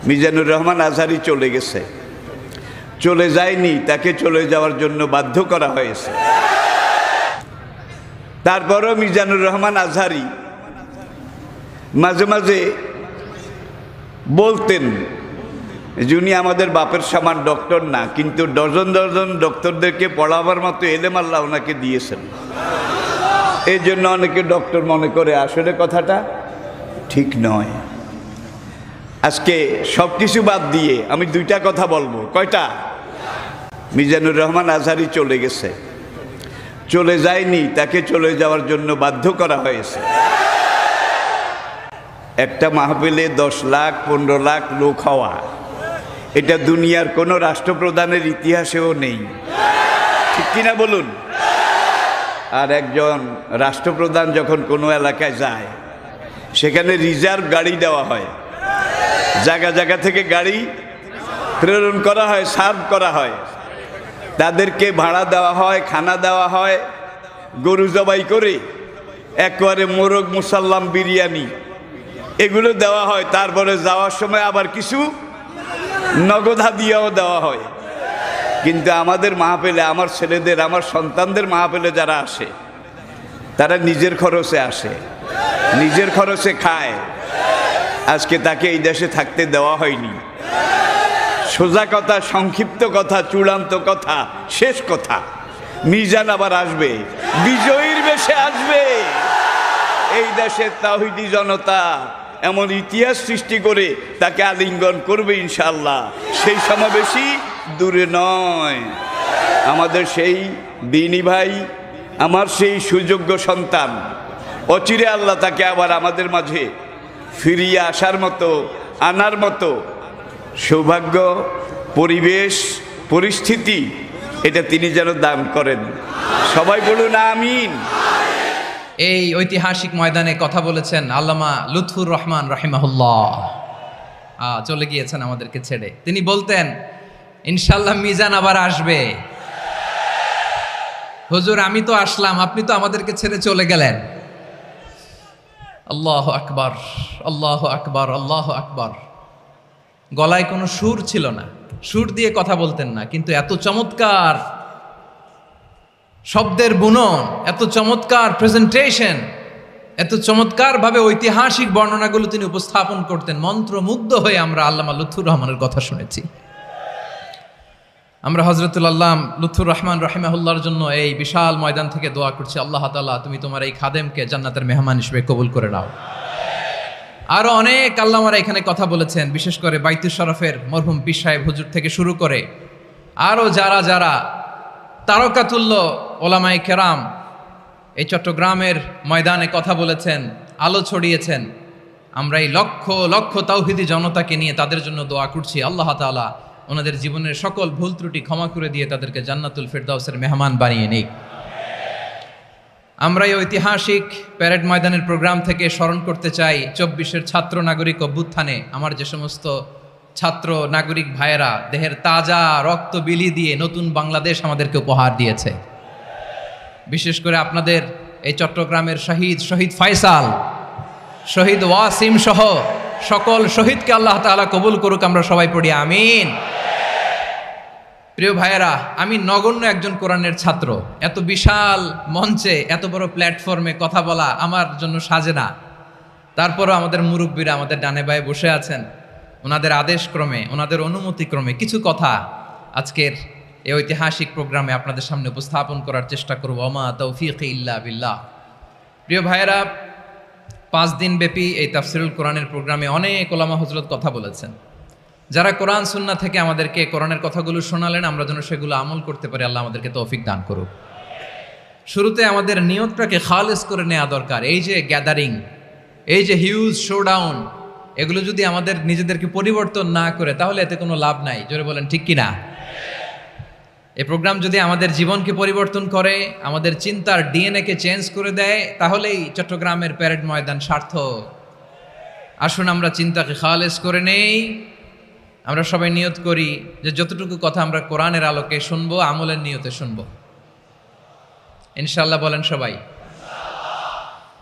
মিজানুর রহমান আজহারি চলে গেছে, চলে যায়নি, তাকে চলে যাওয়ার জন্য বাধ্য করা হয়েছে। তারপরও মিজানুর রহমান আজহারি মাঝে মাঝে বলতেন যে উনি আমাদের বাপের সমান ডক্টর না, কিন্তু ডজন ডজন ডক্টরদেরকে পড়াবার মতো এলেম আল্লাহ ওনাকে দিয়েছেন। এই জন্য অনেকে ডক্টর মনে করে, আসলে কথাটা ঠিক নয়। আজকে সব কিছু বাদ দিয়ে আমি দুইটা কথা বলবো। কয়টা? মিজানুর রহমান আজহারি চলে গেছে, চলে যায়নি, তাকে চলে যাওয়ার জন্য বাধ্য করা হয়েছে। একটা মাহফিলে 10 লাখ 15 লাখ লোক হওয়া, এটা দুনিয়ার কোনো রাষ্ট্রপ্রধানের ইতিহাসেও নেই, ঠিক কিনা বলুন? আর একজন রাষ্ট্রপ্রধান যখন কোনো এলাকায় যায়, সেখানে রিজার্ভ গাড়ি দেওয়া হয়, জায়গা জায়গা থেকে গাড়ি প্রেরণ করা হয়, সার্ভ করা হয়, তাদেরকে ভাড়া দেওয়া হয়, খানা দেওয়া হয়, গরু জবাই করে একবারে মোরগ মুসাল্লাম বিরিয়ানি এগুলো দেওয়া হয়। তারপরে যাওয়ার সময় আবার কিছু নগদ হাদিয়াও দেওয়া হয়। কিন্তু আমাদের মাহফিলে, আমার ছেলেদের, আমার সন্তানদের মাহফিলে যারা আসে, তারা নিজের খরচে আসে, নিজের খরচে খায়। আজকে তাকে এই দেশে থাকতে দেওয়া হয়নি। সোজা কথা, সংক্ষিপ্ত কথা, চূড়ান্ত কথা, শেষ কথা, মিজান আবার আসবে, বিজয়ীর বেশে আসবে। এই দেশের তাওহীদি জনতা এমন ইতিহাস সৃষ্টি করে তাকে আলিঙ্গন করবে ইনশাআল্লাহ। সেই সমাবেশই দূরে নয়। আমাদের সেই দিনী ভাই, আমার সেই সুযোগ্য সন্তান, অচিরে আল্লাহ তাকে আবার আমাদের মাঝে ফিরিয়ে আসার মতো, আনার মতো সৌভাগ্য, পরিবেশ, পরিস্থিতি এটা তিনি যেন দান করেন। সবাই বলুন আমিন। এই ঐতিহাসিক ময়দানে কথা বলেছেন আল্লামা লুৎফুর রহমান রাহিমাহুল্লাহ। চলে গিয়েছেন আমাদেরকে ছেড়ে। তিনি বলতেন, ইনশাল্লাহ মিজান আবার আসবে। হুজুর, আমি তো আসলাম, আপনি তো আমাদেরকে ছেড়ে চলে গেলেন। আল্লাহু আকবার, আল্লাহু আকবার, আল্লাহু আকবার। গলায় কোনো সুর ছিল না, সুর দিয়ে কথা বলতেন না, কিন্তু এত চমৎকার শব্দের বুনন, এত চমৎকার প্রেজেন্টেশন, এত চমৎকার ভাবে ঐতিহাসিক বর্ণনাগুলো তিনি উপস্থাপন করতেন। মন্ত্রমুগ্ধ হয়ে আমরা আল্লামা লুৎফুর রহমানের কথা শুনেছি। আমরা হযরতুল আল্লাম লুৎফুর রহমান রাহিমাহুল্লাহর জন্য এই বিশাল ময়দান থেকে দোয়া করছি, আল্লাহ তাআলা তুমি তোমার এই খাদেমকে জান্নাতের মেহমান হিসেবে কবুল করে নাও। আরো অনেক আল্লামারা এখানে কথা বলেছেন, বিশেষ করে বাইতুল শরফের মরহুম পীর সাহেব হুজুর থেকে শুরু করে আরো যারা যারা তারকাতুল্য ওলামায়ে কেরাম এই চট্টগ্রামের ময়দানে কথা বলেছেন, আলো ছড়িয়েছেন। আমরা এই লক্ষ লক্ষ তাওহীদি জনতাকে নিয়ে তাদের জন্য দোয়া করছি, আল্লাহ তাআলা ওনাদের জীবনের সকল ভুল ত্রুটি ক্ষমা করে দিয়ে তাদেরকে জান্নাতুল ফিরদাউসের মেহমান বানিয়ে নিক। আমরা এই ঐতিহাসিক প্যারেড ময়দানের প্রোগ্রাম থেকে স্মরণ করতে চাই 24-এর ছাত্র নাগরিক অভ্যুত্থানে আমার যে সমস্ত ছাত্র নাগরিক ভাইয়েরা দেহের তাজা রক্ত বিলি দিয়ে নতুন বাংলাদেশ আমাদেরকে উপহার দিয়েছে। বিশেষ করে আপনাদের এই চট্টগ্রামের শহীদ ফয়সাল, শহীদ ওয়াসিম সহ সকল শহীদকে আল্লাহ তাআলা কবুল করুক। আমরা সবাই পড়ি আমিন। প্রিয় ভাইয়েরা, আমি নগণ্য একজন কোরআনের ছাত্র, এত বিশাল মঞ্চে এত বড় প্ল্যাটফর্মে কথা বলা আমার জন্য সাজে না। তারপরও আমাদের মুরব্বীরা আমাদের ডানে বায়ে বসে আছেন, ওনাদের আদেশক্রমে, ওনাদের অনুমতিক্রমে কিছু কথা আজকের এই ঐতিহাসিক প্রোগ্রামে আপনাদের সামনে উপস্থাপন করার চেষ্টা করব। ওমা তৌফিক ইল্লা বিল্লাহ। প্রিয় ভাইয়েরা, 5 দিন ব্যাপী এই তাফসিরুল কোরআনের প্রোগ্রামে অনেক ওলামা হযরত কথা বলেছেন। যারা কোরআন সুন্নাহ থেকে আমাদেরকে কোরআনের কথাগুলো শোনালেন, আমরা যেন সেগুলো আমল করতে পারি, আল্লাহ আমাদেরকে তৌফিক দান করুক। শুরুতে আমাদের নিয়তটাকে খালেস করে নেওয়া দরকার। এই যে গ্যাদারিং, এই যে হিউজ শোডাউন, এগুলো যদি আমাদের নিজেদেরকে পরিবর্তন না করে তাহলে এতে কোনো লাভ নাই। জোরে বলেন ঠিক কিনা? এই প্রোগ্রাম যদি আমাদের জীবনকে পরিবর্তন করে, আমাদের চিন্তার ডিএনএ-কে চেঞ্জ করে দেয়, তাহলেই চট্টগ্রামের প্যারেড ময়দান সার্থক। আসুন আমরা চিন্তাকে খালেস করে নেই। আমরা সবাই নিয়ত করি যে যতটুকু কথা আমরা কোরআনের আলোকে শুনবো, আমলের নিয়তে শুনবো ইনশাআল্লাহ। বলেন সবাই।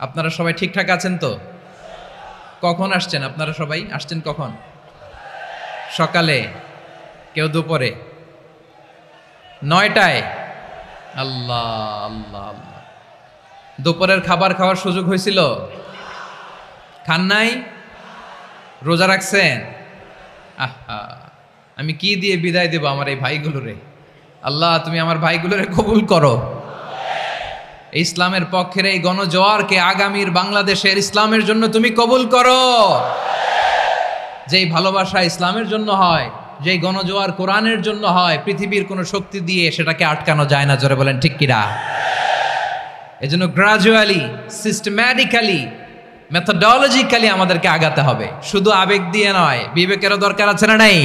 আপনারা সবাই ঠিকঠাক আছেন তো? কখন আসছেন আপনারা? সবাই আসছেন কখন? সকালে, কেউ দুপুরে, 9টায়। আল্লাহ আল্লাহ আল্লাহ। দুপুরের খাবার খাওয়ার সুযোগ হয়েছিল? খান নাই? রোজা রাখছেন? আহা, আমি কি দিয়ে বিদায় দেব আমার এই ভাইগুলোরে? আল্লাহ তুমি আমার ভাইগুলোরে কবুল করো। ইসলামের পক্ষের এই গণজোয়ারকে আগামীর বাংলাদেশের ইসলামের জন্য তুমি কবুল করো। যেই ভালোবাসা ইসলামের জন্য হয়, যেই গণজোয়ার কোরআনের জন্য হয়, পৃথিবীর কোনো শক্তি দিয়ে সেটাকে আটকানো যায় না। জোরে বলেন ঠিক কিনা? এজন্য গ্রাজুয়ালি, সিস্টেম্যাটিক্যালি, মেথোডোলজিক্যালি আমাদেরকে আগাতে হবে, শুধু আবেগ দিয়ে নয়। বিবেকেরও দরকার আছে না নাই?